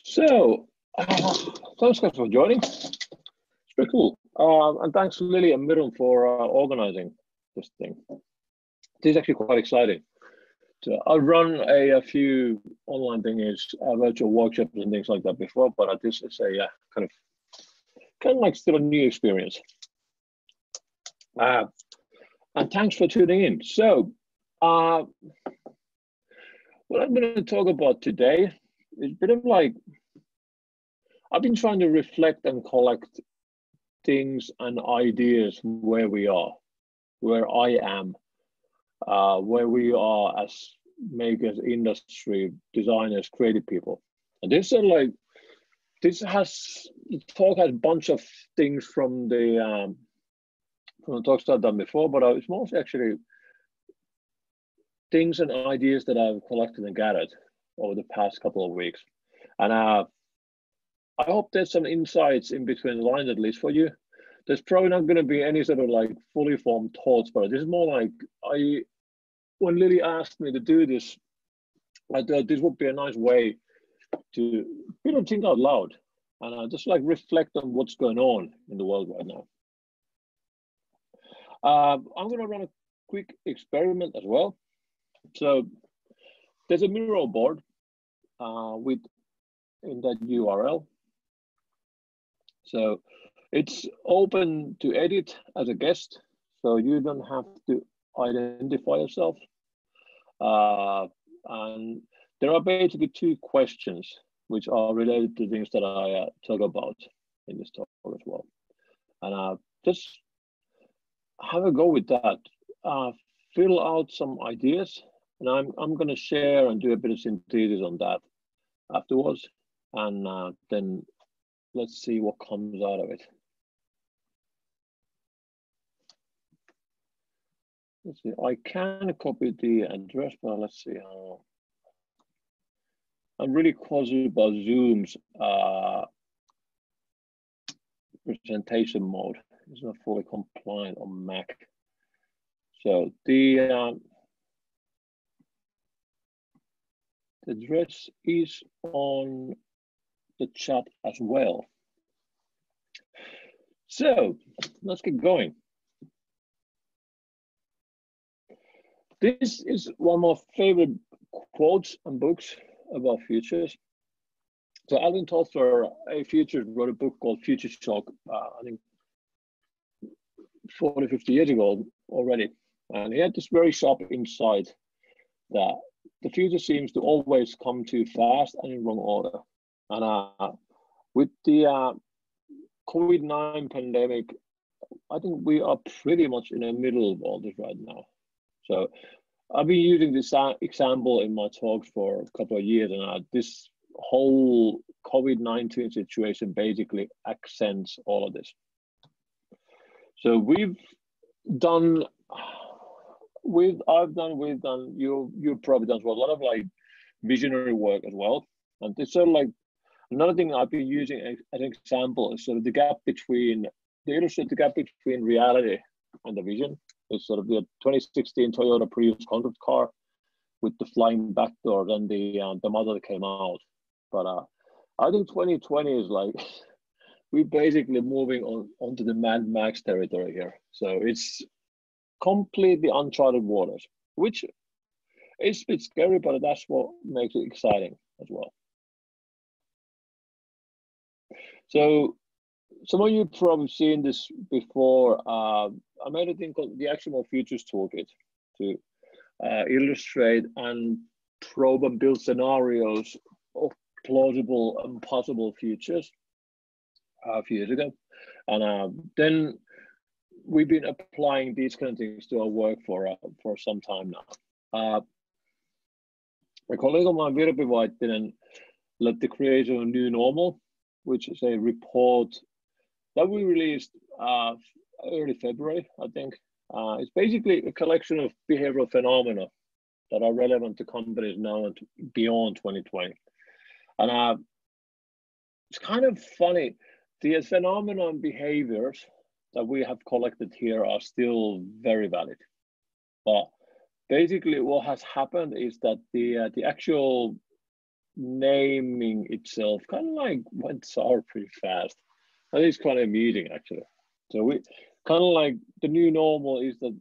So, thanks guys for joining. It's pretty cool. And thanks Lily and Miriam for organizing this thing. This is actually quite exciting. So I've run a few online things, virtual workshops and things like that before, but this is a kind of like still a new experience. And thanks for tuning in. So, what I'm going to talk about today is a bit of like, I've been trying to reflect and collect things and ideas where we are, where I am, where we are as makers, industry, designers, creative people. And this is like, the talk has a bunch of things from the talks I've done before, but it's mostly actually things and ideas that I've collected and gathered over the past couple of weeks. And I hope there's some insights in between the lines, at least for you. There's probably not going to be any sort of like fully formed thoughts, but this is more like when Lily asked me to do this, I thought this would be a nice way to think out loud and just like reflect on what's going on in the world right now. I'm going to run a quick experiment as well. So there's a Miro board in that URL. So it's open to edit as a guest, so you don't have to identify yourself. And there are basically two questions which are related to things that I talk about in this talk as well. And just have a go with that. Fill out some ideas, and I'm going to share and do a bit of synthesis on that afterwards, and then let's see what comes out of it. Let's see. I can copy the address, but let's see how. I'm really cautious about Zoom's presentation mode. It's not fully compliant on Mac. So the address is on the chat as well. So let's get going. This is one of my favorite quotes and books about futures. So Alan Toffler, a futurist, wrote a book called Future Shock, I think 40, 50 years ago already. And he had this very sharp insight that the future seems to always come too fast and in wrong order. And with the COVID-19 pandemic, I think we are pretty much in the middle of all this right now. So I've been using this example in my talks for a couple of years, and this whole COVID-19 situation basically accents all of this. So we've done, you've probably done as well, a lot of like visionary work as well. And it's sort of like, another thing I've been using as an example is sort of the gap between, to illustrate the gap between reality and the vision. It's sort of the 2016 Toyota Prius concept car with the flying back door and the model that came out. But I think 2020 is like, we're basically moving onto the Mad Max territory here. So it's completely uncharted waters, which is a bit scary, but that's what makes it exciting as well. So some of you probably seen this before. I made a thing called the Actionable Futures Toolkit to illustrate and probe and build scenarios of plausible and possible futures a few years ago. And then we've been applying these kind of things to our work for some time now. My colleague of mine, Virpi Vaittinen, led the creation of New Normal, which is a report that we released early February, I think. It's basically a collection of behavioral phenomena that are relevant to companies now and beyond 2020. And it's kind of funny, the phenomena and behaviors that we have collected here are still very valid. But basically what has happened is that the actual naming itself kind of like went sour pretty fast. That is quite amusing, actually. So we kind of like the new normal is that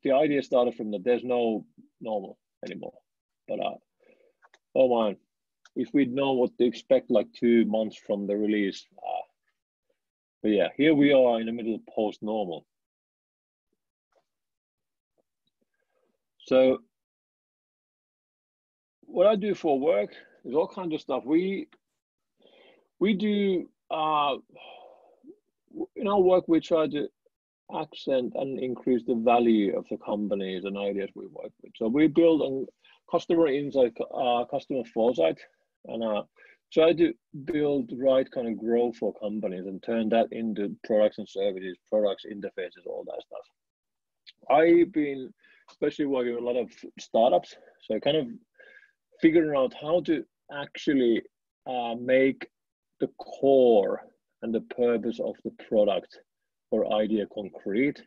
the idea started from that there's no normal anymore. But oh man, if we'd know what to expect like 2 months from the release. But yeah, here we are in the middle of post-normal. So what I do for work is all kinds of stuff. We do in our work, we try to accent and increase the value of the companies and ideas we work with. So we build on customer insight, customer foresight, and try to build the right kind of growth for companies and turn that into products and services, products, interfaces, all that stuff. I've been especially working with a lot of startups, so kind of figuring out how to actually make the core and the purpose of the product or idea concrete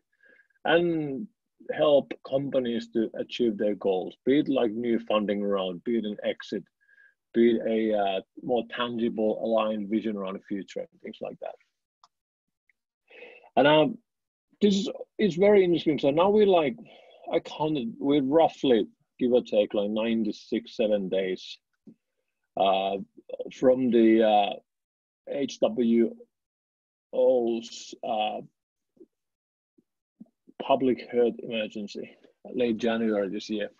and help companies to achieve their goals, be it like new funding round, be it an exit, be it a more tangible aligned vision around the future and things like that. And this is very interesting. So now I counted, we're roughly, give or take, like 96, 7 days from the HWO's public health emergency, late January this year.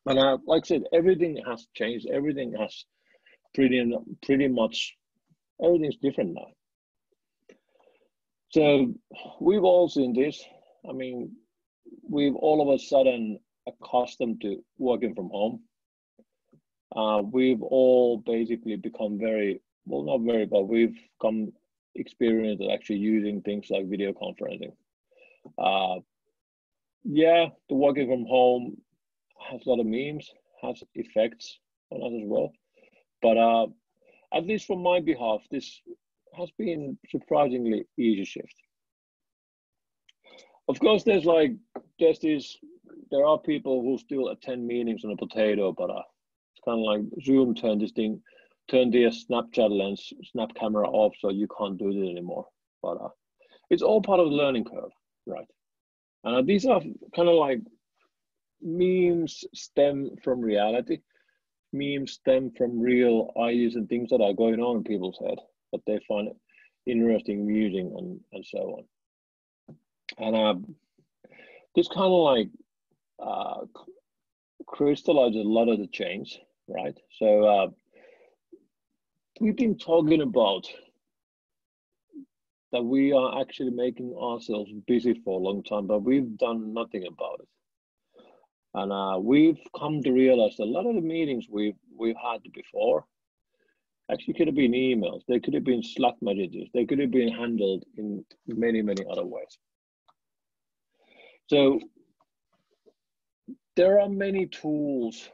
And like I said, everything has changed. Everything has pretty much, everything's different now. So we've all seen this. I mean, we've all of a sudden accustomed to working from home. We've all basically become very, well, not very, but we've come experienced at actually using things like video conferencing. Yeah, the working from home has a lot of memes, has effects on us as well. But at least from my behalf, this has been surprisingly easy shift. Of course, there are people who still attend meetings on a potato, but it's kind of like Zoom turned the Snapchat lens, snap camera off, so you can't do it anymore. But it's all part of the learning curve, right? And these are kind of like memes stem from reality. Memes stem from real ideas and things that are going on in people's head that they find interesting, amusing, and so on. And this kind of like crystallizes a lot of the change, right? So we've been talking about that we are actually making ourselves busy for a long time, but we've done nothing about it. And we've come to realize that a lot of the meetings we've had before actually could have been emails, they could have been Slack messages, they could have been handled in many, many other ways. So there are many tools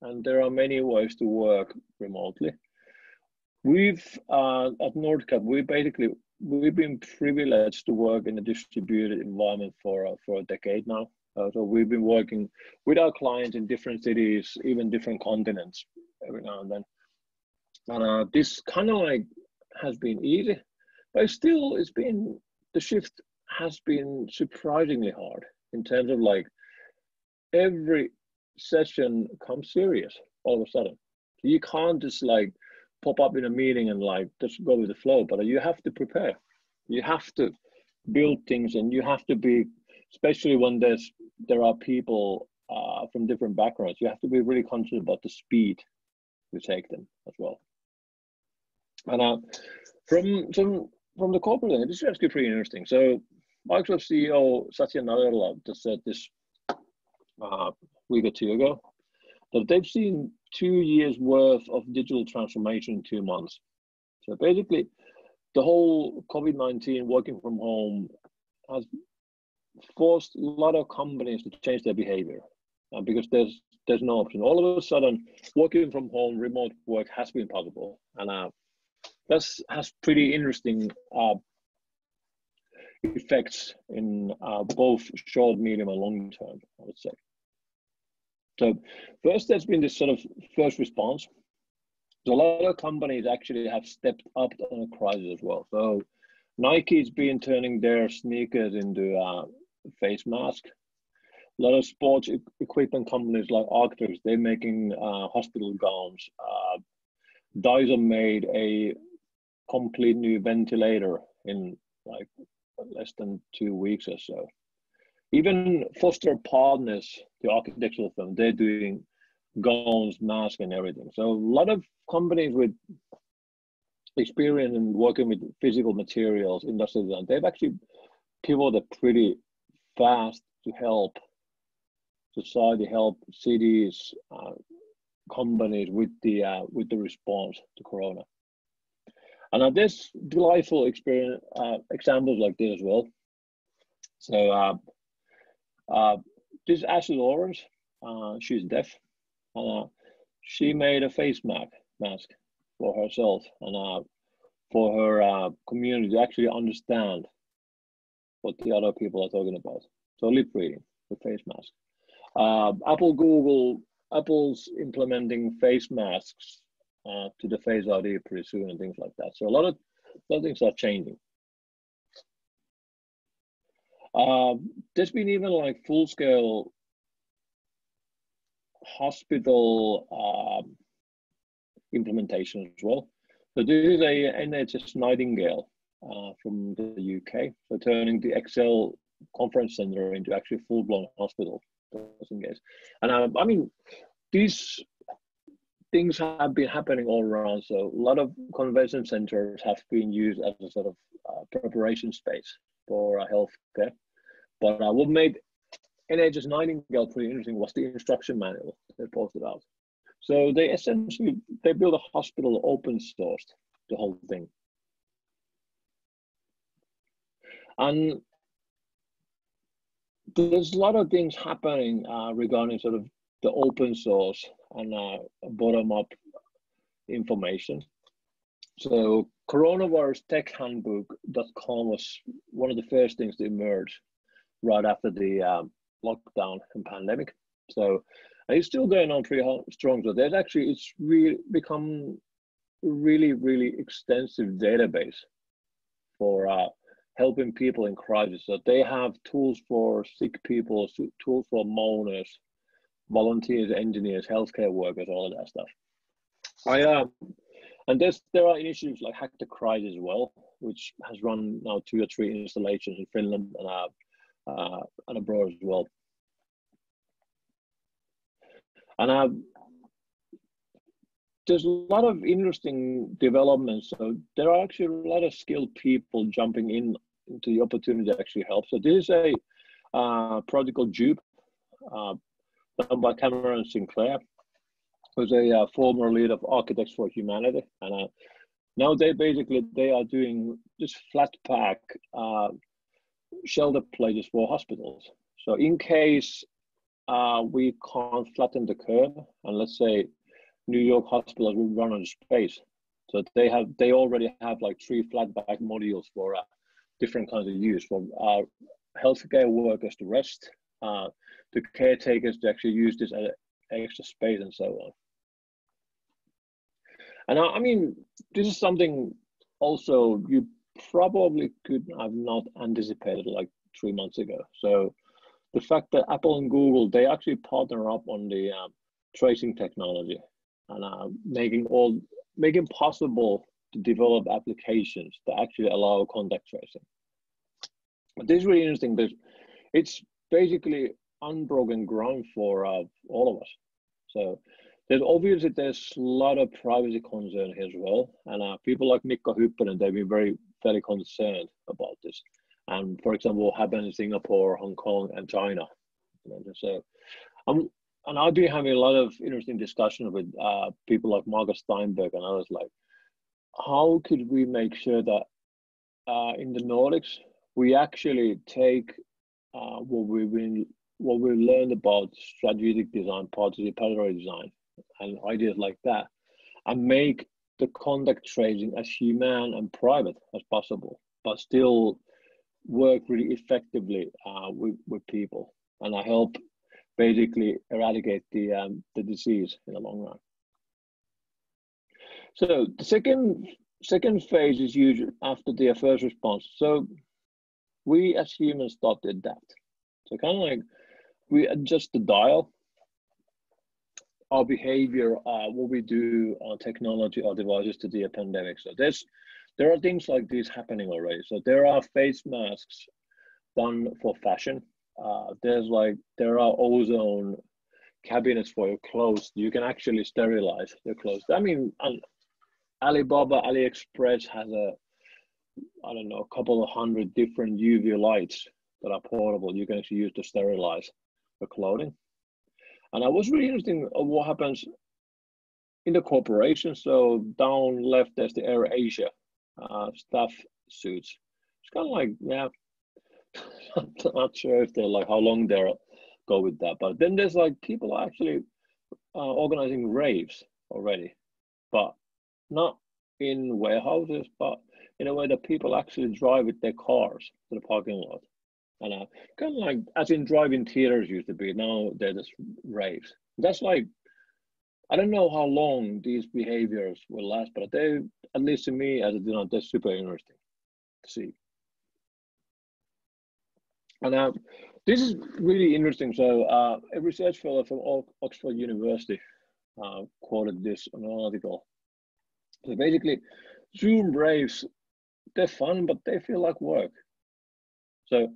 and there are many ways to work remotely. We've at Nordcap, we've been privileged to work in a distributed environment for a decade now. So we've been working with our clients in different cities, even different continents every now and then. And this kind of like has been easy, but still the shift has been surprisingly hard in terms of like every session comes serious all of a sudden. You can't just like pop up in a meeting and like just go with the flow, but you have to prepare. You have to build things, and you have to be, especially when there are people from different backgrounds, you have to be really conscious about the speed you take them as well. And from the corporate end, this is actually pretty interesting. So Microsoft CEO Satya Nadella just said this week or two ago that they've seen 2 years worth of digital transformation in 2 months. So basically, the whole COVID-19 working from home has forced a lot of companies to change their behavior because there's no option. All of a sudden, working from home, remote work has been possible, and that has pretty interesting effects in both short, medium, and long term, I would say. So first, there's been this sort of first response. So a lot of companies actually have stepped up on the crisis as well. So Nike's been turning their sneakers into face mask. A lot of sports equipment companies like Arc'teryx, they're making hospital gowns. Dyson made a complete new ventilator in like less than 2 weeks or so. Even Foster Partners, the architectural firm, they're doing gowns, masks, and everything. So a lot of companies with experience in working with physical materials, industrial design, they've actually pivoted pretty fast to help society, help cities, companies with the response to Corona. And there's delightful experience examples like this as well. So this is Ashley Lawrence. She's deaf. She made a face mask for herself and for her community to actually understand what the other people are talking about. So lip reading with face mask. Apple's implementing face masks to the Face ID pretty soon and things like that. So a lot of things are changing. There's been even like full-scale hospital implementation as well. So this is a NHS Nightingale from the UK. So turning the Excel conference center into actually full-blown hospital. And I mean, these things have been happening all around. So a lot of convention centers have been used as a sort of preparation space for healthcare. But what made NHS Nightingale pretty interesting was the instruction manual they posted out. So they essentially, they built a hospital open sourced the whole thing. And there's a lot of things happening regarding sort of the open source and bottom-up information. So coronavirustechhandbook.com was one of the first things to emerge right after the lockdown and pandemic. So it's still going on pretty strong. So there's actually, it's really become really extensive database for helping people in crisis. So they have tools for sick people, tools for mourners, volunteers, engineers, healthcare workers, all of that stuff. And there are initiatives like Hack the Crisis as well, which has run now 2 or 3 installations in Finland and abroad as well. And there's a lot of interesting developments. So there are actually a lot of skilled people jumping into the opportunity to actually help. So this is a project called Jupe, done by Cameron Sinclair, who's a former lead of Architects for Humanity. And now they are doing just flat pack shelter places for hospitals. So in case we can't flatten the curve, and let's say New York hospitals will run out of space. So they already have like 3 flat pack modules for different kinds of use, for healthcare workers to rest, the caretakers to actually use this extra space and so on. And I mean, this is something also you probably could have not anticipated like 3 months ago. So the fact that Apple and Google, they actually partner up on the tracing technology and making possible to develop applications that actually allow contact tracing. But this is really interesting because it's basically unbroken ground for all of us. So there's a lot of privacy concern here as well. And people like Mikko Hyppönen, they've been very concerned about this. And for example, what happened in Singapore, Hong Kong, and China. So, and I've been having a lot of interesting discussion with people like Marcus Steinberg and others. Like, how could we make sure that in the Nordics we actually take what we learned about strategic design, participatory design, and ideas like that, and make the contact tracing as human and private as possible, but still work really effectively with people, and I help basically eradicate the disease in the long run. So the second phase is usually after the first response. So we as humans start to adapt. So kind of like we adjust the dial, our behavior, what we do on technology or devices to the pandemic. So there are things like this happening already. So there are face masks done for fashion. There are ozone cabinets for your clothes. You can actually sterilize your clothes. I mean, Alibaba, AliExpress has a couple of hundred different UV lights that are portable. You can actually use to sterilize the clothing. And I was really interested of what happens in the corporation. So down left, there's the Air Asia staff suits. It's kind of like, yeah, I'm not sure if they're like how long they'll go with that. But then there's like people are actually organizing raves already, but not in warehouses, but in a way that people actually drive with their cars to the parking lot. And kind of like as in drive-in theaters used to be, now they're just raves. That's like, I don't know how long these behaviors will last, but they, at least to me, as they're super interesting to see. And this is really interesting. So a research fellow from Oxford University quoted this in an article. So basically, Zoom raves, they're fun, but they feel like work. So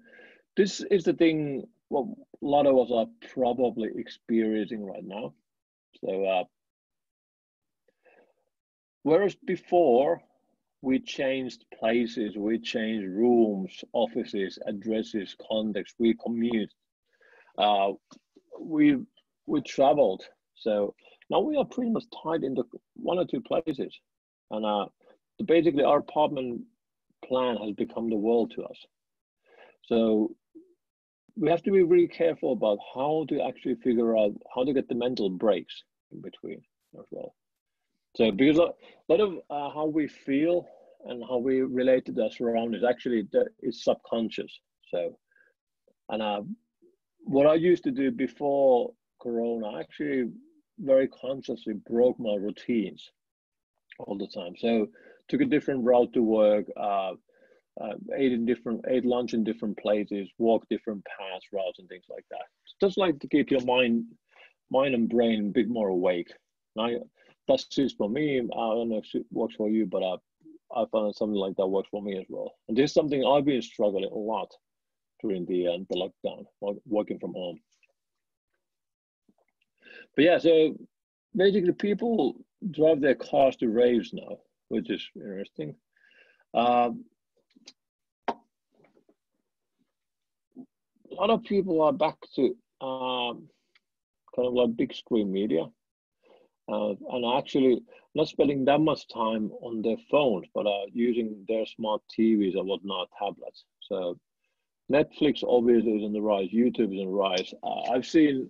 this is the thing what a lot of us are probably experiencing right now. So whereas before we changed places, we changed rooms, offices, addresses, contexts, we commute, we traveled. So now we are pretty much tied into one or two places, and basically our apartment plan has become the world to us. So we have to be really careful about how to actually figure out how to get the mental breaks in between as well. So because a lot of how we feel and how we relate to the surroundings actually is subconscious. So, and what I used to do before Corona, I actually very consciously broke my routines all the time. So took a different route to work, ate lunch in different places, walked different paths, routes, and things like that. Just like to keep your mind and brain a bit more awake. That's just for me. I don't know if it works for you, but I found something like that works for me as well. And this is something I've been struggling a lot during the lockdown, working from home. But yeah, so basically people drive their cars to raves now, which is interesting. A lot of people are back to kind of like big screen media. And actually not spending that much time on their phones, but using their smart TVs or whatnot, tablets. So Netflix obviously is on the rise, YouTube is on the rise. I've seen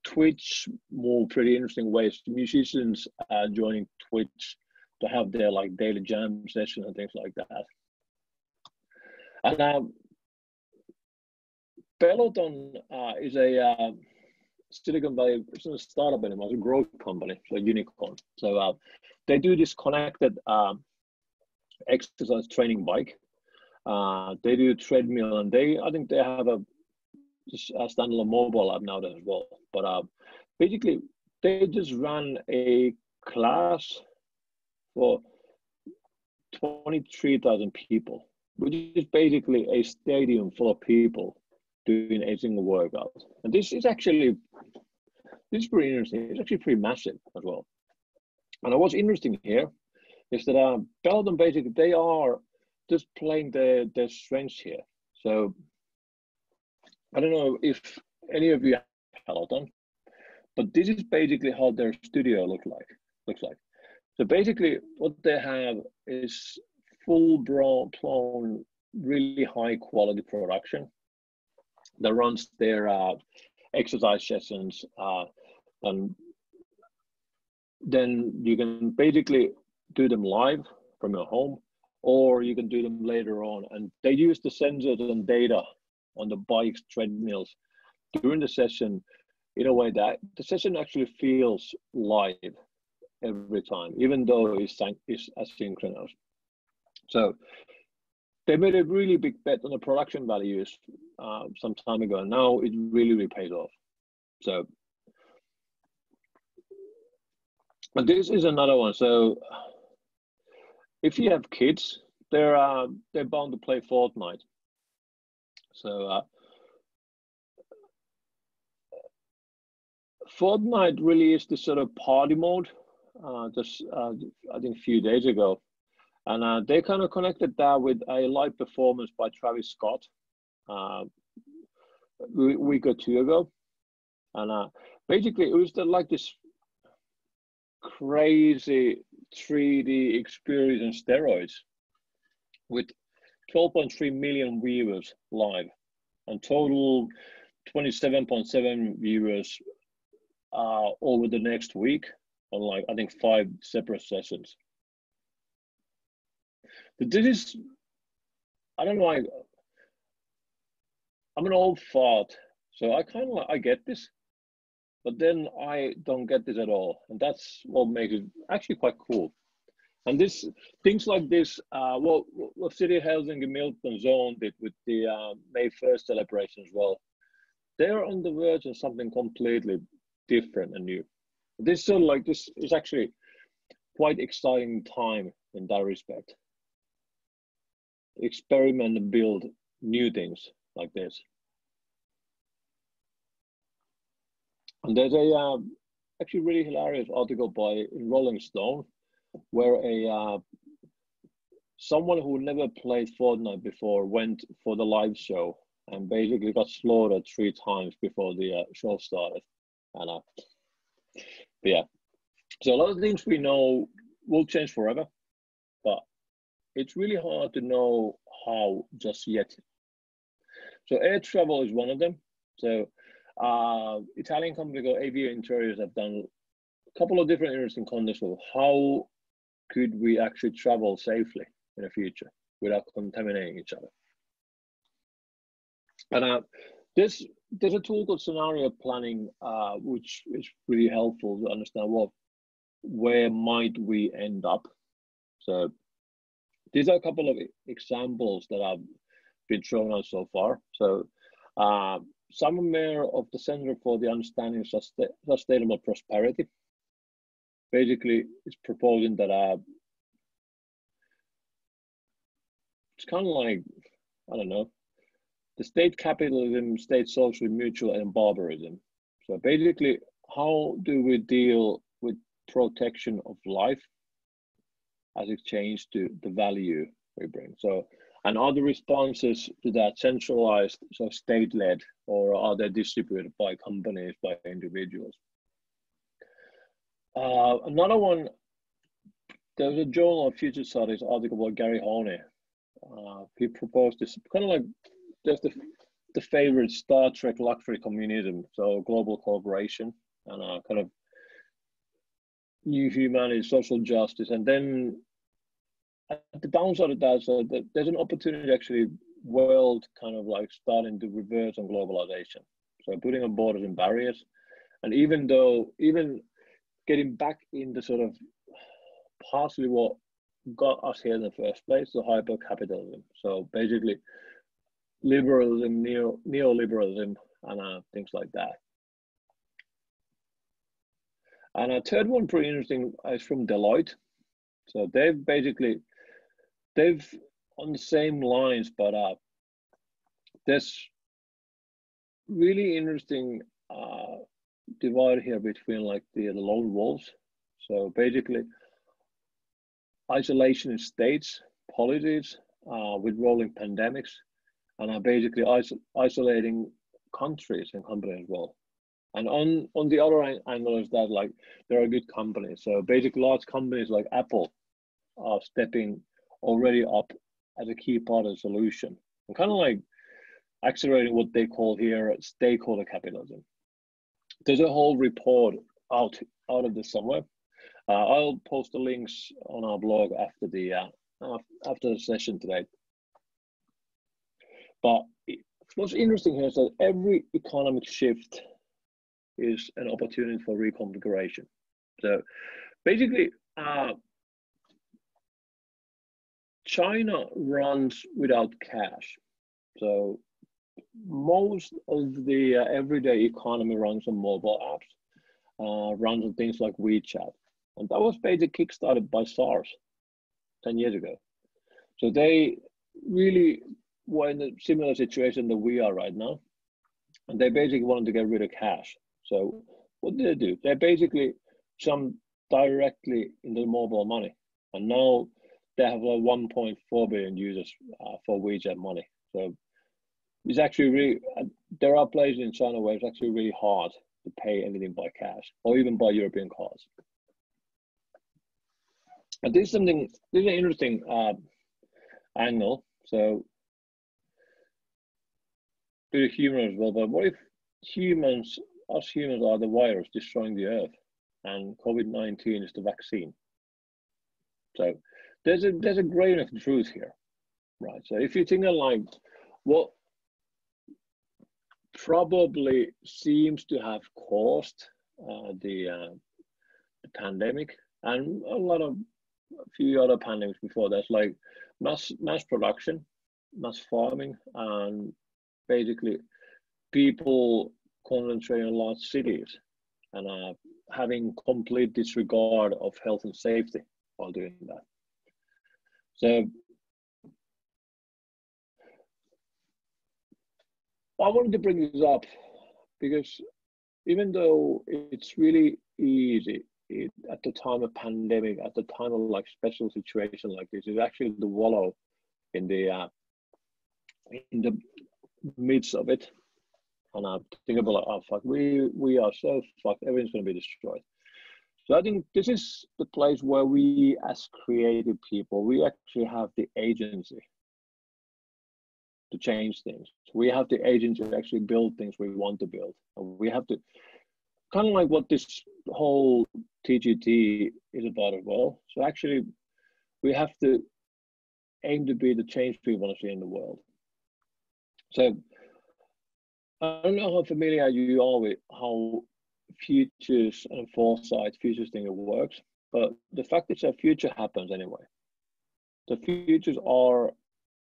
Twitch move pretty interesting ways. Musicians joining Twitch to have their like daily jam session and things like that. And Peloton is a Silicon Valley, it's not a startup anymore, it's a growth company, so a unicorn. So they do this connected exercise training bike. They do treadmill, and I think they have a standalone mobile app now as well. But basically, they just ran a class for 23,000 people, which is basically a stadium full of people doing a single workout. And this is pretty interesting. It's actually pretty massive as well. And what's interesting here is that Peloton basically, they are just playing their strengths here. So I don't know if any of you have Peloton, but this is basically how their studio looks like. So basically what they have is full-blown, really high quality production that runs their exercise sessions, and then you can basically do them live from your home, or you can do them later on. And they use the sensors and data on the bikes, treadmills during the session in a way that the session actually feels live. every time, even though it's asynchronous. So they made a really big bet on the production values some time ago, and now it really pays off. So, but this is another one. So if you have kids, they're bound to play Fortnite. So Fortnite really is this sort of party mode. Just I think a few days ago, and they kind of connected that with a live performance by Travis Scott a week or two ago, and basically it was like this crazy 3D experience on steroids with 12.3 million viewers live and total 27.7 viewers over the next week on like I think 5 separate sessions. But this is, I don't know, I'm an old fart, so I kind of I get this, but then I don't get this at all, and that's what makes it actually quite cool. And this things like this, what City Helsinki Milton Zone did with the May 1st celebration as well, they're on the verge of something completely different and new. This sort of like this is actually quite exciting time in that respect. Experiment and build new things like this. And there's a actually really hilarious article in Rolling Stone where someone who never played Fortnite before went for the live show and basically got slaughtered 3 times before the show started. And but yeah, so a lot of things we know will change forever, but it's really hard to know how just yet. So air travel is one of them. So Italian company called Avio Interiors have done a couple of different interesting concepts of how could we actually travel safely in the future without contaminating each other. And there's a tool called scenario planning, which is really helpful to understand where might we end up. So these are a couple of examples that have been thrown out so far. So Sami Niemelä of the Center for the Understanding of Sustainable Prosperity basically is proposing that it's kind of like, I don't know, the state capitalism, state socialism, mutual, and barbarism. So basically, how do we deal with protection of life as exchange to the value we bring? So, and are the responses to that centralized, so state-led, or are they distributed by companies, by individuals? Another one, there's a Journal of Future Studies article by Gary Horney. He proposed this kind of like, there's the favorite Star Trek luxury communism, so global cooperation and kind of new humanity, social justice, and then at the downside of that, so that there's an opportunity actually world kind of like starting to reverse on globalization. So putting on borders and barriers, and even getting back into sort of partially what got us here in the first place, the hyper-capitalism. So basically liberalism, neoliberalism, and things like that. And a third one pretty interesting is from Deloitte. So they've on the same lines, but there's really interesting divide here between like the lone wolves. So basically isolation in states, policies with rolling pandemics, and are basically isolating countries and companies as well. And on the other angle is that like there are good companies. So basically large companies like Apple are stepping already up as a key part of the solution and kind of like accelerating what they call here stakeholder capitalism. There's a whole report out of this somewhere. I'll post the links on our blog after the session today. But what's interesting here is that every economic shift is an opportunity for reconfiguration. So basically, China runs without cash. So most of the everyday economy runs on mobile apps, runs on things like WeChat. And that was basically kickstarted by SARS 10 years ago. So they really were in a similar situation that we are right now. And they basically wanted to get rid of cash. So what did they do? They basically jumped directly into mobile money. And now they have like 1.4 billion users for WeChat money. So it's actually really, there are places in China where it's actually really hard to pay anything by cash or even by European cards. And this is an interesting angle. So pretty human as well, but what if us humans are the virus destroying the earth and COVID-19 is the vaccine? So there's a grain of truth here, right? So if you think of like what probably seems to have caused the pandemic and a few other pandemics before, that's like mass production, mass farming, and basically people concentrating on large cities and having complete disregard of health and safety while doing that. So I wanted to bring this up because even though it's really easy at the time of pandemic, at the time of like special situation like this, is actually to wallow in the midst of it, and I think about like, oh fuck, we are so fucked, everything's going to be destroyed. So I think this is the place where we as creative people, we actually have the agency to change things. We have the agency to actually build things we want to build. And we have to, kind of like what this whole TGT is about as well. So actually, we have to aim to be the change we want to see in the world. So I don't know how familiar you are with how futures and foresight, futures thing works, but the fact is that future happens anyway. The futures are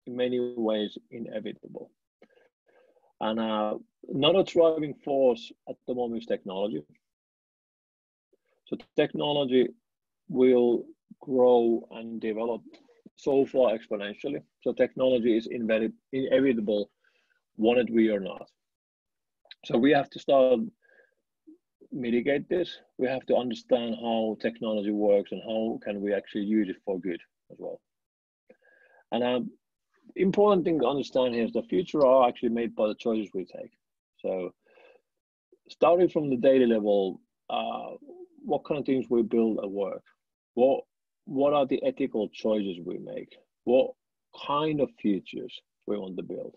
in many ways inevitable. And another driving force at the moment is technology. So technology will grow and develop so far exponentially. So technology is inevitable, wanted we or not. So we have to start mitigate this. We have to understand how technology works and how can we actually use it for good as well. And important thing to understand here is the future are actually made by the choices we take. So starting from the daily level, what kind of things we build at work? What are the ethical choices we make? What kind of futures we want to build?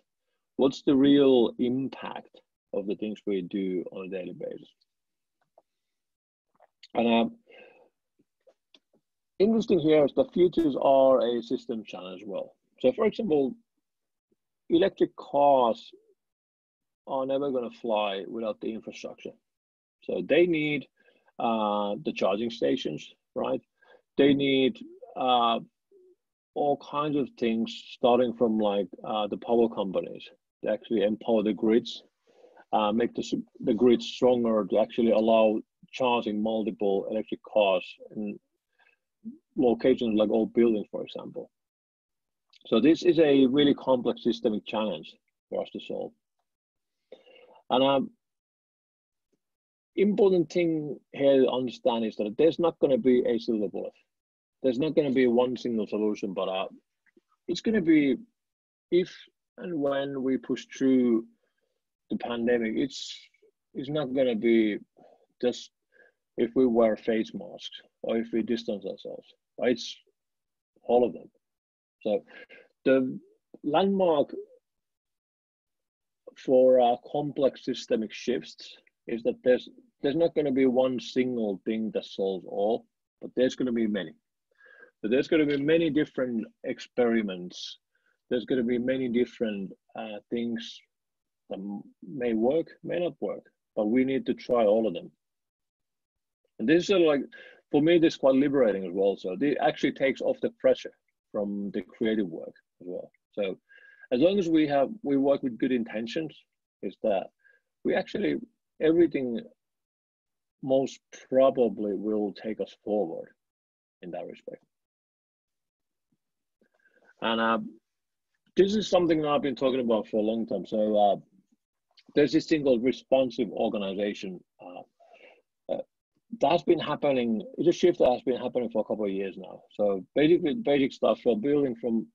What's the real impact of the things we do on a daily basis? And interesting here is the futures are a system challenge as well. So for example, electric cars are never going to fly without the infrastructure. So they need the charging stations, right? They need all kinds of things, starting from like the power companies to actually empower the grids, make the grid stronger to actually allow charging multiple electric cars in locations like old buildings, for example. So this is a really complex systemic challenge for us to solve. And important thing here to understand is that there's not going to be a silver bullet. There's not going to be one single solution, but it's going to be if and when we push through the pandemic, it's not going to be just if we wear face masks or if we distance ourselves, right? It's all of them. So the landmark for complex systemic shifts is that there's not going to be one single thing that solves all, but there's going to be many. So there's going to be many different experiments. There's going to be many different things that may work, may not work, but we need to try all of them. And this is like for me, this is quite liberating as well. So it actually takes off the pressure from the creative work as well. So as long as we work with good intentions, is that we actually, everything most probably will take us forward in that respect. And this is something that I've been talking about for a long time. So there's this thing called responsive organization. That's been happening. It's a shift that has been happening for a couple of years now. So basically, basic stuff for moving from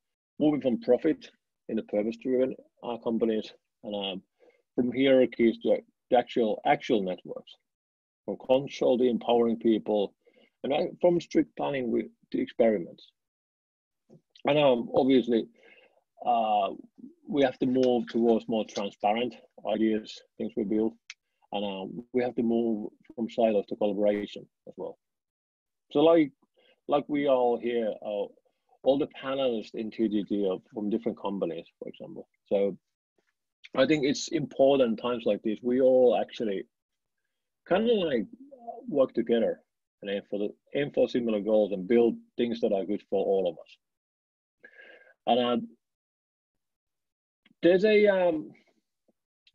profit in the purpose-driven companies, and from hierarchies to actual networks, from control to empowering people, and from strict planning to experiments. And obviously, we have to move towards more transparent ideas, things we build. And we have to move from silos to collaboration as well. So like we all here, all the panelists in TGT are from different companies, for example. So I think it's important times like this, we all actually kind of like work together and aim for similar goals and build things that are good for all of us. And there's a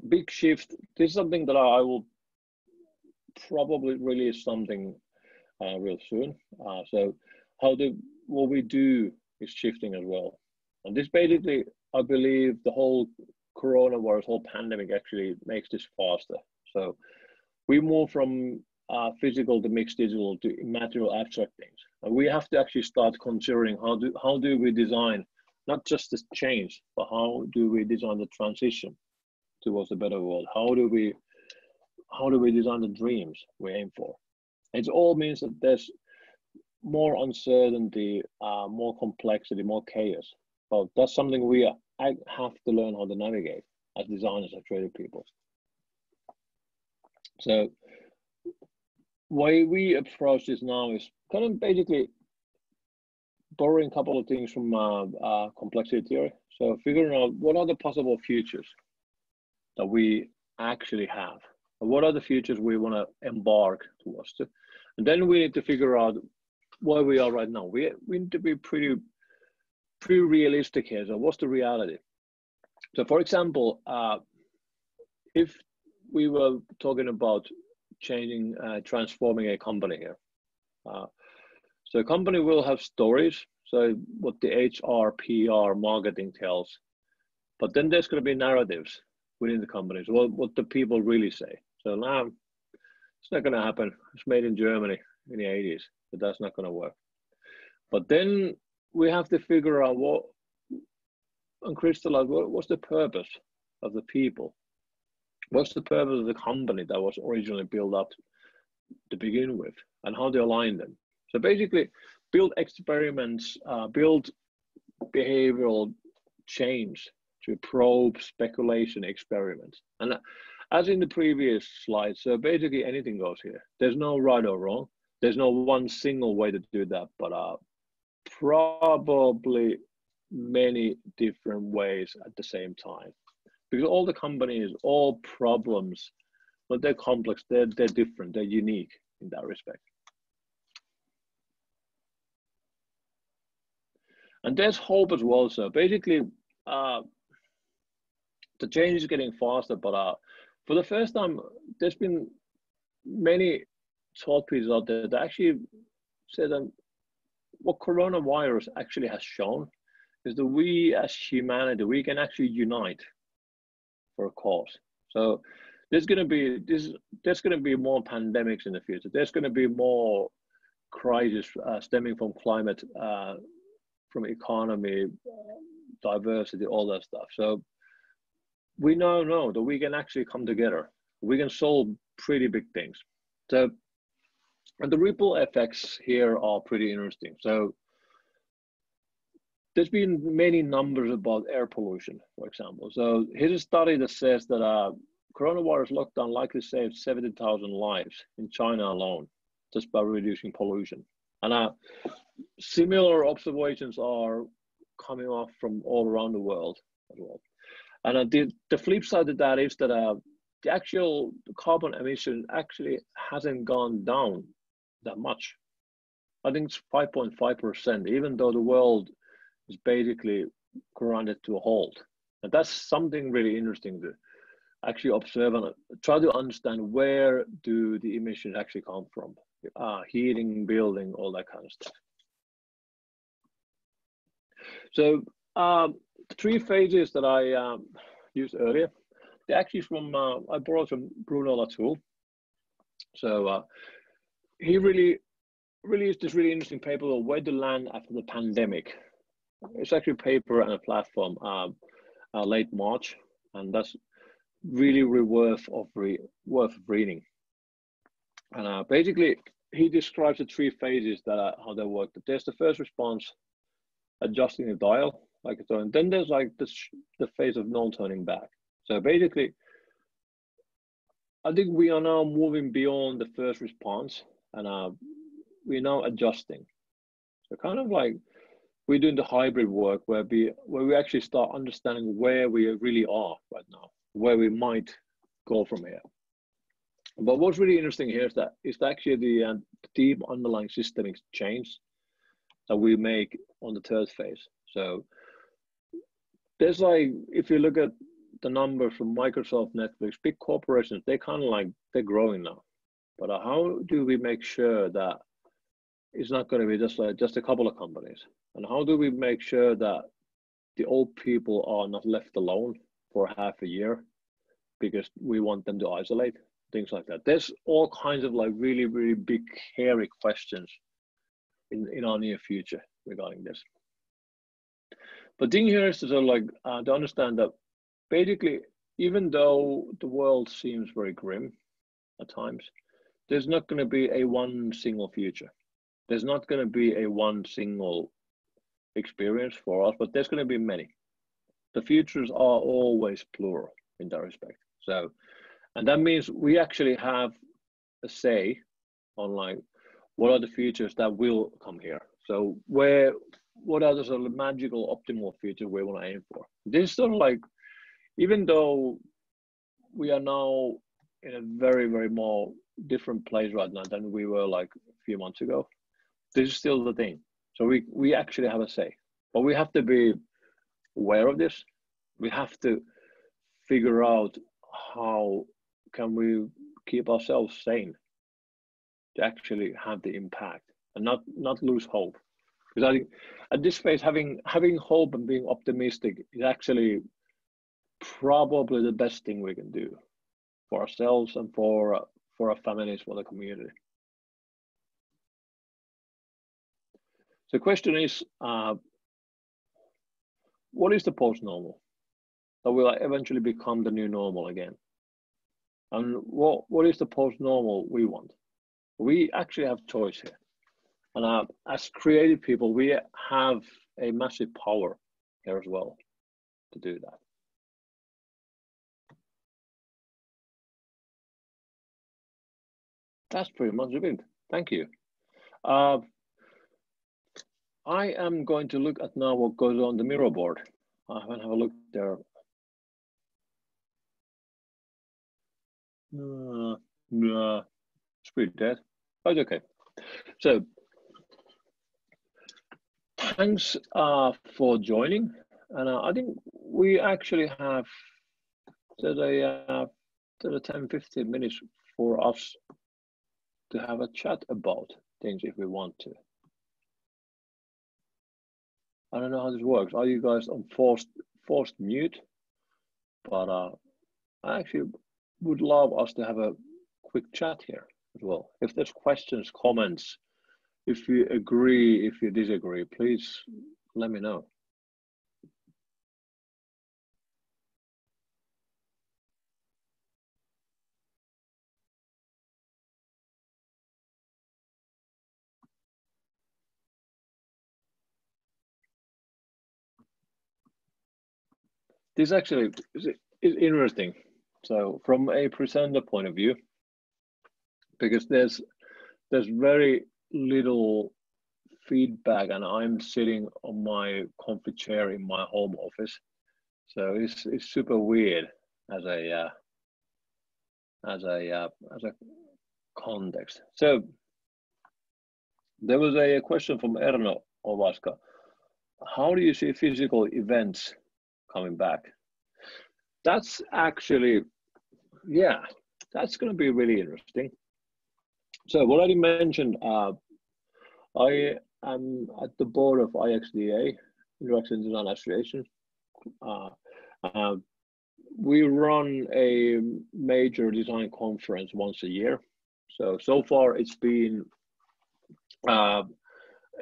big shift. This is something that I will probably release something real soon. So what we do is shifting as well. And this basically, I believe the whole coronavirus, whole pandemic actually makes this faster. So we move from physical to mixed digital to immaterial abstract things. And we have to actually start considering how do we design, not just the change, but how do we design the transition towards a better world? How do we design the dreams we aim for? It all means that there's more uncertainty, more complexity, more chaos. But that's something I have to learn how to navigate as designers and creative people. So way we approach this now is kind of basically borrowing a couple of things from complexity theory. So figuring out what are the possible futures that we actually have. What are the futures we want to embark towards? And then we need to figure out where we are right now. We need to be pretty realistic here. So what's the reality? So for example, if we were talking about changing, transforming a company here. So a company will have stories. So what the HR, PR, marketing tells, but then there's going to be narratives within the companies, what the people really say. So now it's not going to happen. It's made in Germany in the 80s, but that's not going to work. But then we have to figure out and crystallize what's the purpose of the people? What's the purpose of the company that was originally built up to begin with, and how to align them? So basically, build experiments, build behavioral change to probe speculation experiments. And as in the previous slide, so basically anything goes here. There's no right or wrong. There's no one single way to do that, but probably many different ways at the same time. Because all the companies, all problems, but they're complex, they're different, they're unique in that respect. And there's hope as well. So basically, the change is getting faster, but for the first time, there's been many thought pieces out there that actually say that what coronavirus actually has shown is that we as humanity, we can actually unite for a cause. So there's going to be more pandemics in the future. There's going to be more crises stemming from climate, from economy, diversity, all that stuff. So we now know that we can actually come together. We can solve pretty big things. So, and the ripple effects here are pretty interesting. So there's been many numbers about air pollution, for example. So here's a study that says that coronavirus lockdown likely saved 70,000 lives in China alone, just by reducing pollution. And similar observations are coming off from all around the world as well. And the flip side of that is that the actual carbon emission actually hasn't gone down that much. I think it's 5.5%, even though the world is basically grounded to a halt. And that's something really interesting to actually observe and try to understand, where do the emissions actually come from? Heating, building, all that kind of stuff. So the 3 phases that I used earlier, they're actually from, I borrowed from Bruno Latour. So he released this really interesting paper on where to land after the pandemic. It's actually a paper and a platform late March, and that's really worth reading. And basically, he describes the 3 phases that how they work. There's the first response, adjusting the dial, like so, and then there's like the phase of no turning back. So basically, I think we are now moving beyond the first response, and we're now adjusting. So kind of like we're doing the hybrid work where we actually start understanding where we really are right now, where we might go from here. But what's really interesting here is that it's actually the deep underlying systemic change that we make on the 3rd phase. So there's like, if you look at the numbers from Microsoft, Netflix, big corporations, they kind of like, they're growing now. But how do we make sure that it's not going to be just a couple of companies? And how do we make sure that the old people are not left alone for half a year because we want them to isolate? Things like that. There's all kinds of like really big, hairy questions in our near future regarding this. But the thing here is to sort of like to understand that basically, even though the world seems very grim at times, there's not going to be a one single future. There's not going to be a one single experience for us, but there's going to be many. The futures are always plural in that respect. So, and that means we actually have a say on like what are the futures that will come here. So what are the sort of magical optimal futures we want to aim for? This is sort of like, even though we are now in a very more different place right now than we were like a few months ago, this is still the thing. So we actually have a say, but we have to be aware of this. We have to figure out how can we keep ourselves sane to actually have the impact and not lose hope. Because I think at this phase, having hope and being optimistic is actually probably the best thing we can do for ourselves and for our families, for the community. So the question is, what is the post-normal that will eventually become the new normal again? And what is the post-normal we want? We actually have choice here. And as creative people, we have a massive power here as well to do that. That's pretty much it. Thank you. I am going to look at now what goes on the mirror board. I haven't had a look there. It's pretty dead, but okay. So thanks for joining, and I think we actually have 10-15 minutes for us to have a chat about things if we want to. I don't know how this works. Are you guys on forced mute? But I actually would love us to have a quick chat here as well. If there's questions, comments, if you agree, if you disagree, please let me know. This actually is interesting. So from a presenter point of view, because there's very little feedback, and I'm sitting on my comfy chair in my home office, so it's super weird as a context. So There was a question from Erno Ovaska. How do you see physical events coming back? That's actually, yeah, that's going to be really interesting. So I've already mentioned, I am at the board of IXDA, Interaction Design Association. We run a major design conference once a year. So far it's been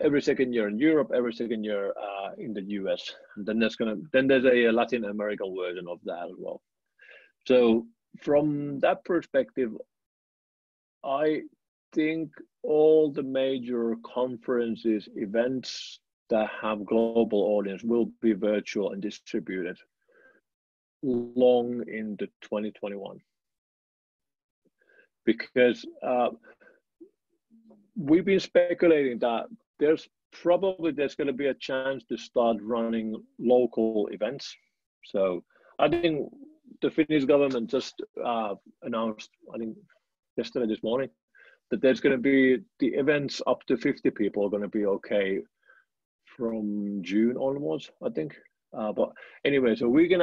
every second year in Europe, every second year in the US, and then there's a Latin American version of that as well. So from that perspective, I think all the major conferences, events that have global audience will be virtual and distributed long into 2021, because we've been speculating that there's going to be a chance to start running local events. So I think the Finnish government just announced, I think yesterday, this morning, that there's going to be the events up to 50 people are going to be okay from June onwards, I think. But anyway, so we can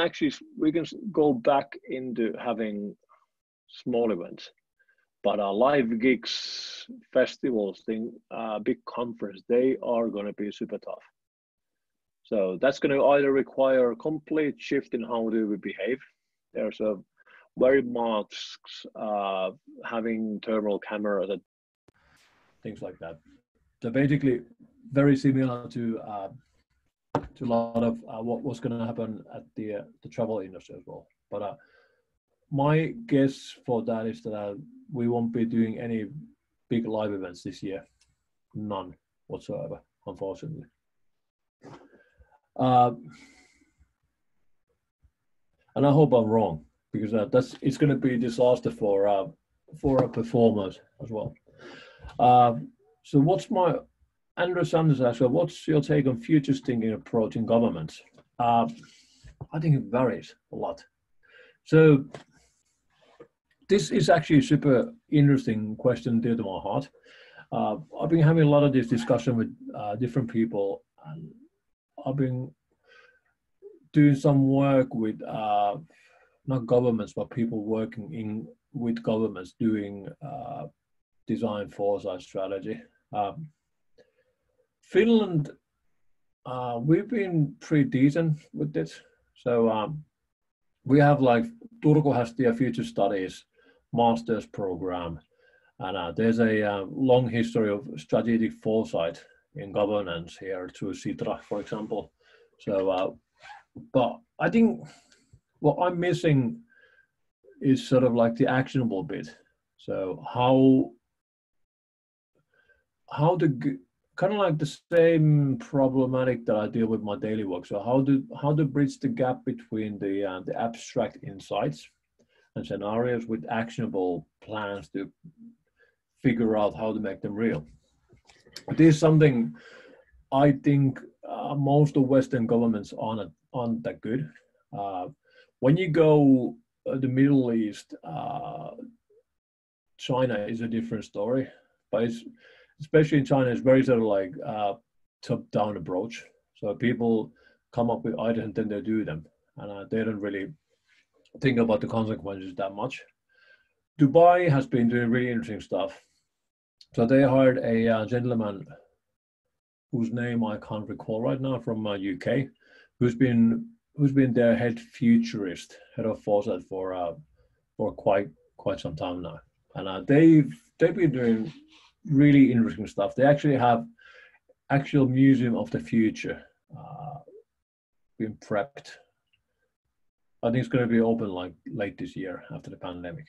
go back into having small events. But our live gigs, festivals, big conference, they are going to be super tough. So that's going to either require a complete shift in how do we behave. There's a very masks, having thermal cameras, and things like that. So basically, very similar to a lot of what was going to happen at the travel industry as well. But my guess for that is that we won't be doing any big live events this year, none whatsoever, unfortunately. And I hope I'm wrong, because it's going to be a disaster for our performers as well. So Andrew Sanders asked, what's your take on futures thinking approach in governments? I think it varies a lot. So this is actually a super interesting question dear to my heart. I've been having a lot of this discussion with different people, and I've been doing some work with not governments, but people working with governments doing design foresight strategy. Finland, we've been pretty decent with this. So we have, like, Turku has the future studies master's program, and there's a long history of strategic foresight in governance here through Sitra, for example. So, but I think what I'm missing is sort of like the actionable bit. So how to kind of like the same problematic that I deal with my daily work. So how to bridge the gap between the abstract insights and scenarios with actionable plans to figure out how to make them real. This is something I think most of Western governments aren't that good. When you go the Middle East, China is a different story, but especially in China, it's very sort of like top-down approach. So people come up with ideas and then they do them, and they don't really think about the consequences that much. Dubai has been doing really interesting stuff. So they hired a gentleman whose name I can't recall right now, from UK, who's been their head of foresight for quite some time now, and they've been doing really interesting stuff. They actually have actual museum of the future being prepped. I think it's going to be open like late this year after the pandemic.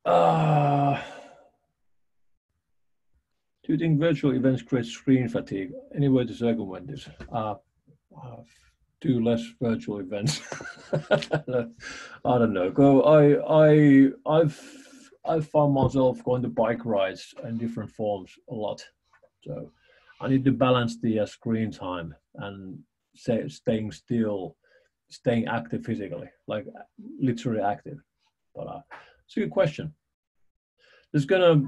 Do you think virtual events create screen fatigue? Any way to circumvent this? Do less virtual events. I don't know. I've found myself going to bike rides in different forms a lot. So I need to balance the screen time and staying still, staying active physically, like literally active. But it's a good question. there's gonna,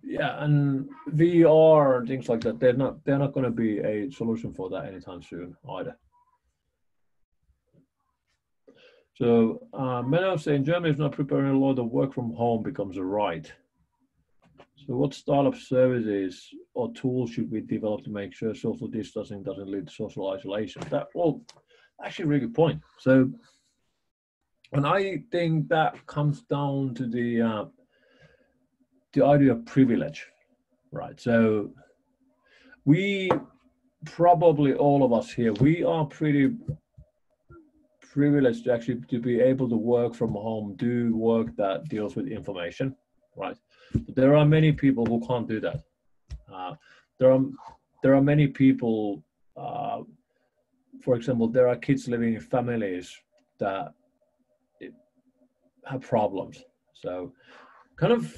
yeah, and VR and things like that, they're not going to be a solution for that anytime soon either. So many are saying Germany is not preparing a law that work from home becomes a right. So what startup services or tools should we develop to make sure social distancing doesn't lead to social isolation? That, well, actually a really good point. So, and I think that comes down to the idea of privilege, right? So we probably, all of us here, we are pretty privileged to actually to be able to work from home, do work that deals with information, right? But there are many people who can't do that. There are many people, for example, there are kids living in families that have problems. So kind of,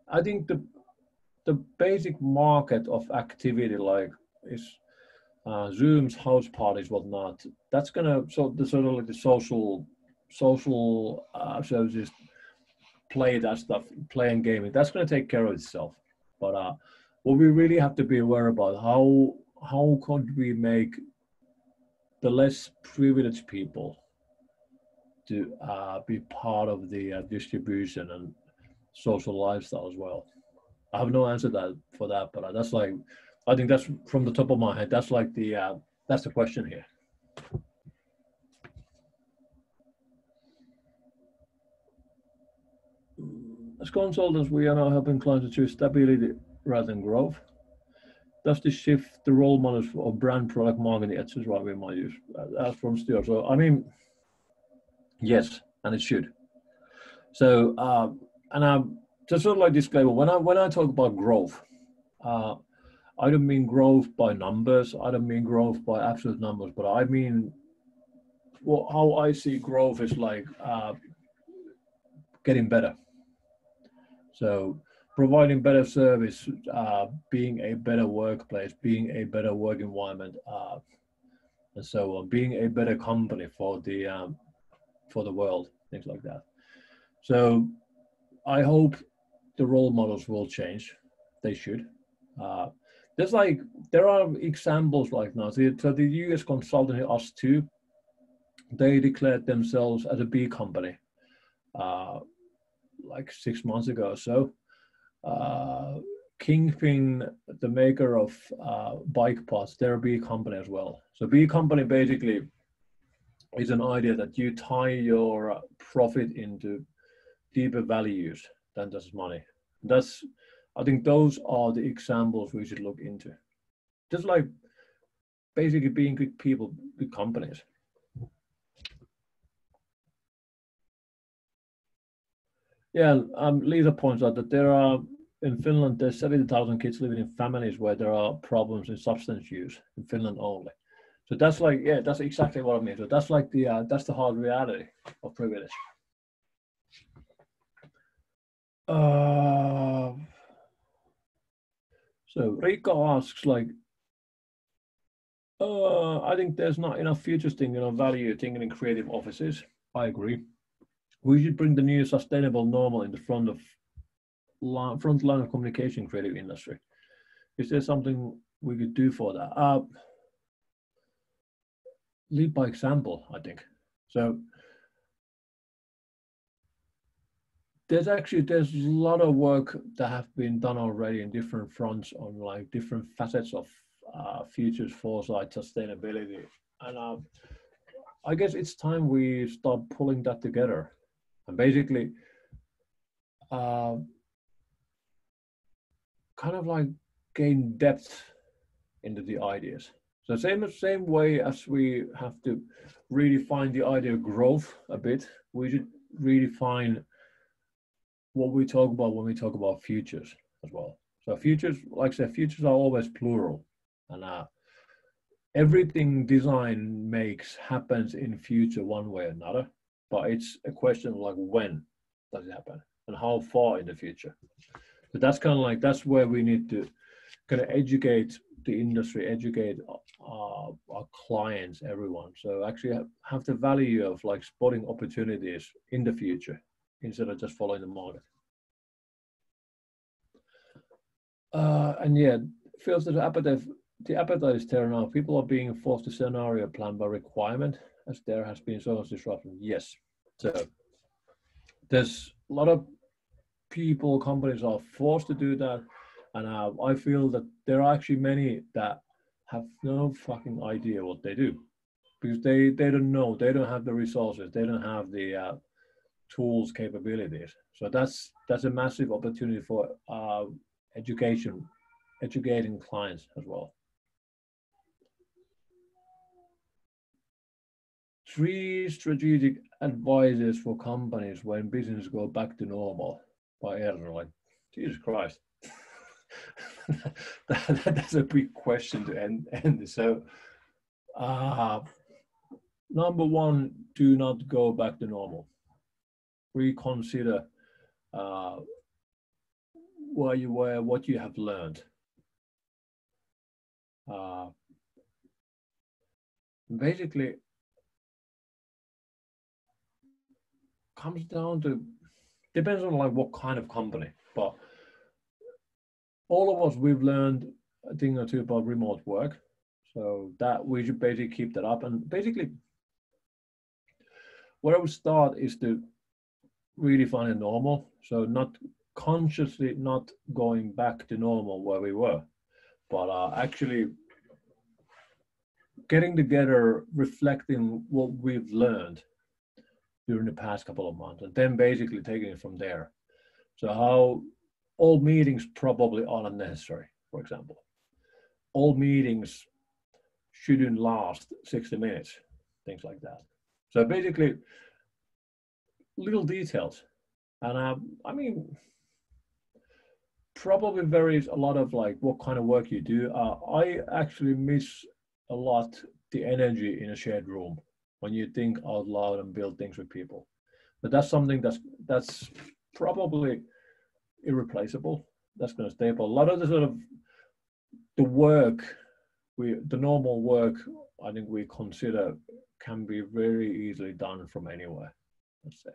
I think the basic market of activity like is Zooms, house parties, whatnot. That's gonna, so the sort of like the social services, play that stuff, play and gaming. That's gonna take care of itself. But what we really have to be aware about, how could we make the less privileged people to be part of the distribution and social lifestyle as well. I have no answer for that, but that's like, I think that's from the top of my head. That's like that's the question here. As consultants, we are now helping clients to choose stability rather than growth. Does this shift the role models of brand, product marketing, etc. we might use? As from Stuart. So I mean, yes, and it should. So and just sort of like disclaimer, when I talk about growth, I don't mean growth by numbers. I don't mean growth by absolute numbers, but I mean, well, how I see growth is like getting better. So providing better service, being a better workplace, being a better work environment, and so on, being a better company for the world, things like that. So I hope the role models will change. They should. There are examples like now. So the US consultant, us too, they declared themselves as a B company like 6 months ago or so. Kingpin, the maker of bike parts, they're a B company as well. So B company basically is an idea that you tie your profit into deeper values than just money. I think those are the examples we should look into. Just like basically being good people, good companies. Yeah, Lisa points out that there are, in Finland, there's 70,000 kids living in families where there are problems in substance use, in Finland only. So that's like, yeah, that's exactly what I mean. So that's like that's the hard reality of privilege. So Rika asks like, I think there's not enough futures thinking or value thinking in creative offices. I agree. We should bring the new sustainable normal in the front line of communication creative industry. Is there something we could do for that? Lead by example, I think. So there's a lot of work that have been done already in different fronts on like different facets of futures, foresight, sustainability, and I guess it's time we start pulling that together and basically kind of like gain depth into the ideas. So same way as we have to redefine the idea of growth a bit, we should redefine what we talk about when we talk about futures as well. So futures, like I said, futures are always plural, and everything design makes happens in future one way or another. But it's a question of like when does it happen and how far in the future. So that's kind of like that's where we need to kind of educate the industry, educate our clients, everyone. So actually have the value of like spotting opportunities in the future instead of just following the market. And yeah, feels that the appetite is there now. People are being forced to scenario plan by requirement, as there has been so much disruption. Yes, so there's a lot of people, companies are forced to do that, and I feel that there are actually many that have no fucking idea what they do, because they don't know, they don't have the resources, they don't have the tools, capabilities. So that's a massive opportunity for educating clients as well. 3 strategic advices for companies when business go back to normal by Erno. Like, Jesus Christ. That's a big question to end. So, number 1, do not go back to normal. Reconsider where you were, what you have learned. Basically, comes down to, depends on like what kind of company, but all of us, we've learned a thing or two about remote work, so that we should basically keep that up. And basically what I would start is to redefine a normal, so not consciously not going back to normal where we were, but actually getting together, reflecting what we've learned during the past couple of months, and then basically taking it from there. So how all meetings probably are unnecessary, for example. All meetings shouldn't last 60 minutes, things like that. So basically, little details. And I mean, probably varies a lot of like what kind of work you do. I actually miss a lot the energy in a shared room when you think out loud and build things with people. But that's something that's probably irreplaceable. That's going to stay. But a lot of the sort of the work, the normal work, I think we consider can be very easily done from anywhere, let's say.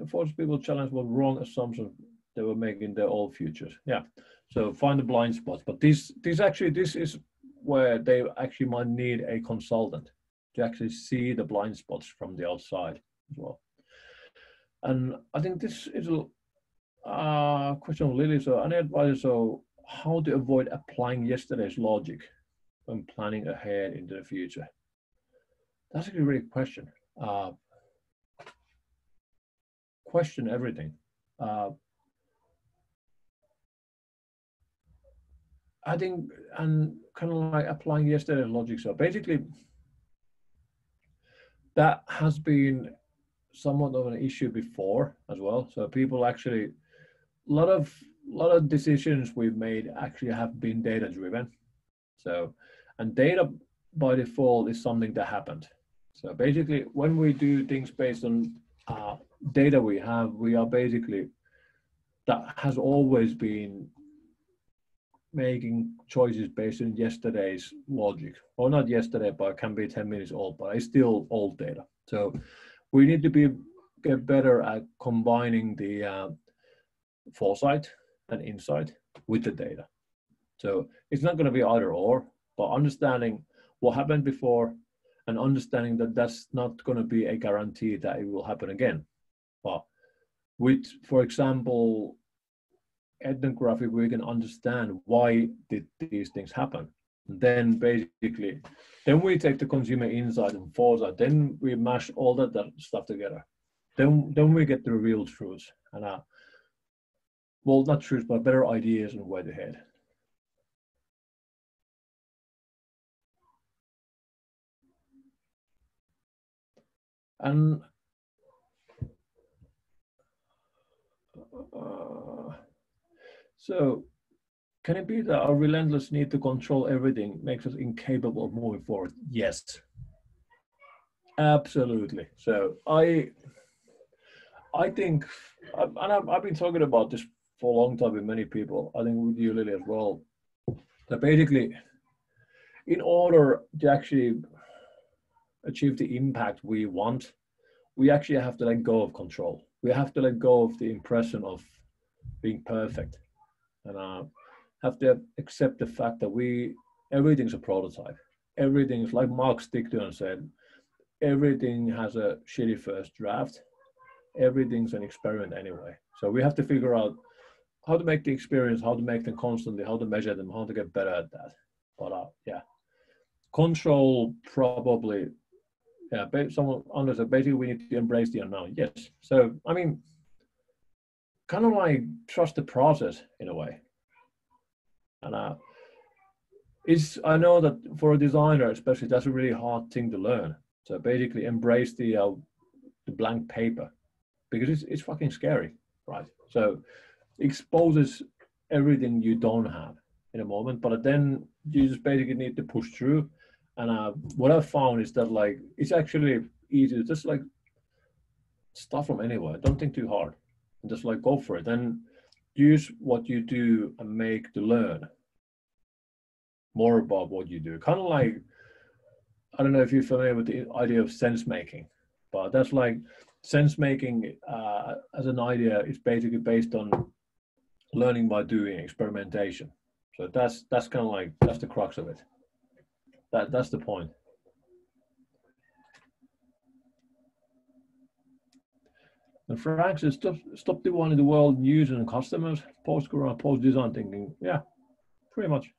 Force people challenge what wrong assumptions they were making in their old futures. Yeah, so find the blind spots. But this is where they actually might need a consultant to actually see the blind spots from the outside as well. And I think this is a question of Lily. So any advice? So how to avoid applying yesterday's logic when planning ahead into the future? That's a really good question. Question everything. I think, and kind of like applying yesterday's logic. So basically, that has been somewhat of an issue before as well. So people actually, a lot of decisions we've made actually have been data driven. So, and data by default is something that happened. So basically, when we do things based on data we are basically, that has always been making choices based on yesterday's logic, or not yesterday, but it can be 10 minutes old, but it's still old data. So we need to get better at combining the foresight and insight with the data. So it's not going to be either or, but understanding what happened before and understanding that that's not going to be a guarantee that it will happen again. But with, for example, ethnography, we can understand why did these things happen. And then basically, then we take the consumer insight and foresight, then we mash all that stuff together. Then we get the real truths and well, not truths, but better ideas on where to head. And so, can it be that our relentless need to control everything makes us incapable of moving forward? Yes, absolutely. So I think, and I've been talking about this for a long time with many people, I think with you, Lily, as well, that basically, in order to actually achieve the impact we want, we actually have to let go of control. We have to let go of the impression of being perfect, and have to accept the fact that everything's a prototype. Everything's like Mark Stickton said, everything has a shitty first draft. Everything's an experiment anyway. So we have to figure out how to make the experience, how to make them constantly, how to measure them, how to get better at that. But yeah, control probably, yeah, someone understood, basically we need to embrace the unknown. Yes. So, I mean, kind of like trust the process in a way. And I know that for a designer, especially, that's a really hard thing to learn. So basically embrace the blank paper, because it's fucking scary, right? So exposes everything you don't have in a moment, but then you just basically need to push through. And what I've found is that like it's actually easy to just like start from anywhere. Don't think too hard, and just like go for it. Then use what you do and make to learn more about what you do. Kind of like, I don't know if you're familiar with the idea of sense making, but that's like sense making as an idea is basically based on learning by doing, experimentation. So that's kind of like, that's the crux of it. That's the point. And Frank says, stop dividing the world news and customers, post-corona, post-design thinking. Yeah, pretty much.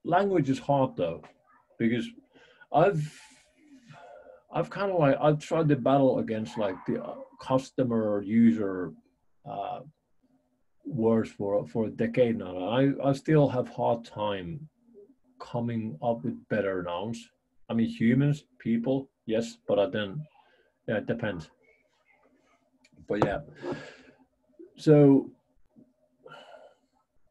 Language is hard though, because I've kind of like, I've tried to battle against like the customer user words for a decade now. I still have hard time coming up with better nouns. I mean, humans, people, yes, but then, yeah, it depends. But yeah, so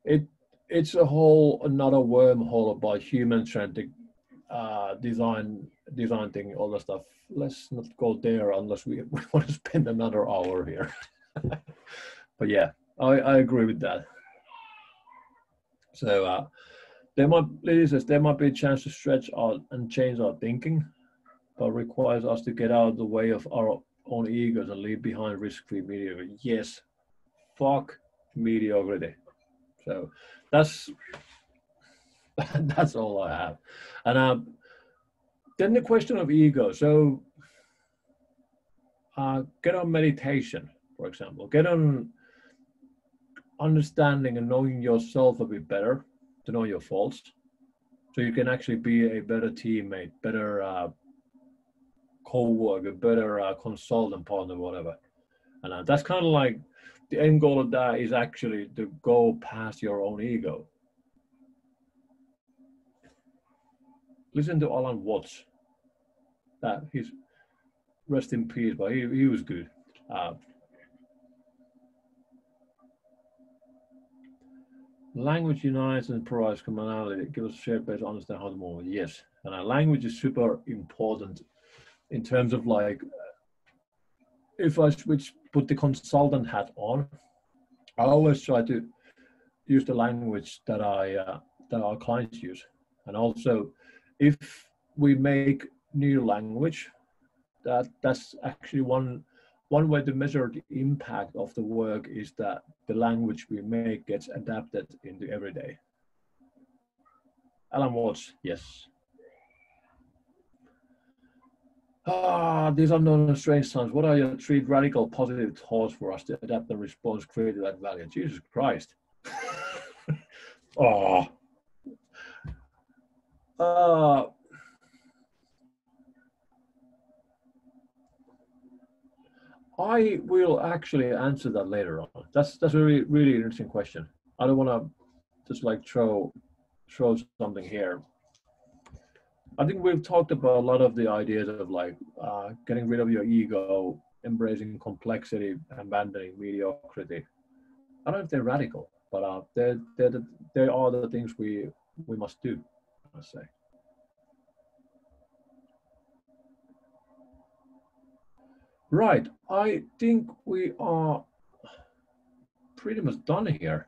it's a whole another wormhole about human-centric design thing, all that stuff. Let's not go there unless we want to spend another hour here. But yeah, I agree with that. So Lily says there might be a chance to stretch out and change our thinking, but requires us to get out of the way of our own egos and leave behind risk-free mediocrity. Yes, fuck mediocrity. So that's all I have. And then the question of ego. So get on meditation, for example. Get on understanding and knowing yourself a bit better, to know your faults, so you can actually be a better teammate, better co-worker, better consultant partner, whatever. And that's kind of like the end goal of that is actually to go past your own ego. Listen to Alan Watts. That he's rest in peace, but he was good. Language unites and provides commonality. It gives us a shared base to understand how to move. Yes, and language is super important in terms of like, if I put the consultant hat on, I always try to use the language that that our clients use. And also, if we make new language, that's actually one way to measure the impact of the work is that the language we make gets adapted into everyday. Alan Watts, yes. These unknown and strange times. What are your 3 radical positive thoughts for us to adapt and respond, create that value? Jesus Christ. I will actually answer that later on. That's a really interesting question. I don't want to just like throw something here. I think we've talked about a lot of the ideas of like getting rid of your ego, embracing complexity, abandoning mediocrity. I don't know if they're radical, but they are the things we must do, I say. Right, I think we are pretty much done here.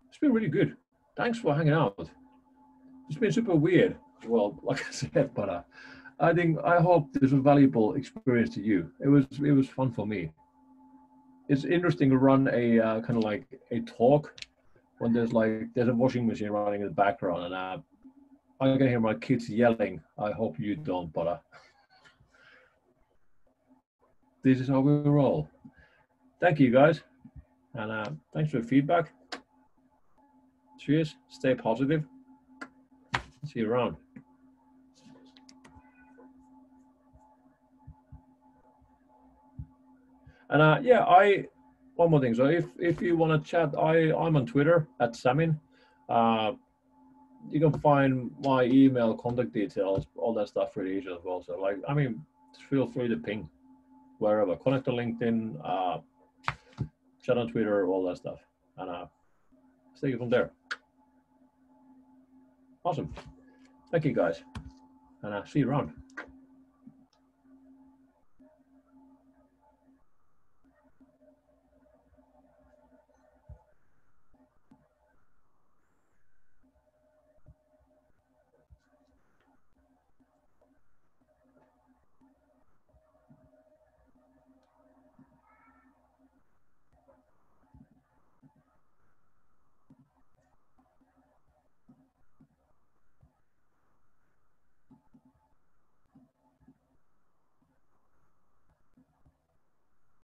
It's been really good. Thanks for hanging out. It's been super weird. well, like I said, but I hope this was a valuable experience to you. It was fun for me. It's interesting to run a kind of like a talk when there's a washing machine running in the background, and I can hear my kids yelling. I hope you don't, but this is how we roll. Thank you guys, and thanks for the feedback. Cheers. Stay positive. See you around. And yeah, one more thing. So if you want to chat, I'm on Twitter at Samin. You can find my email, contact details, all that stuff pretty easy as well. So like, I mean, feel free to ping wherever. Connect to LinkedIn, chat on Twitter, all that stuff, and let's take it from there. Awesome. Thank you guys, and see you around.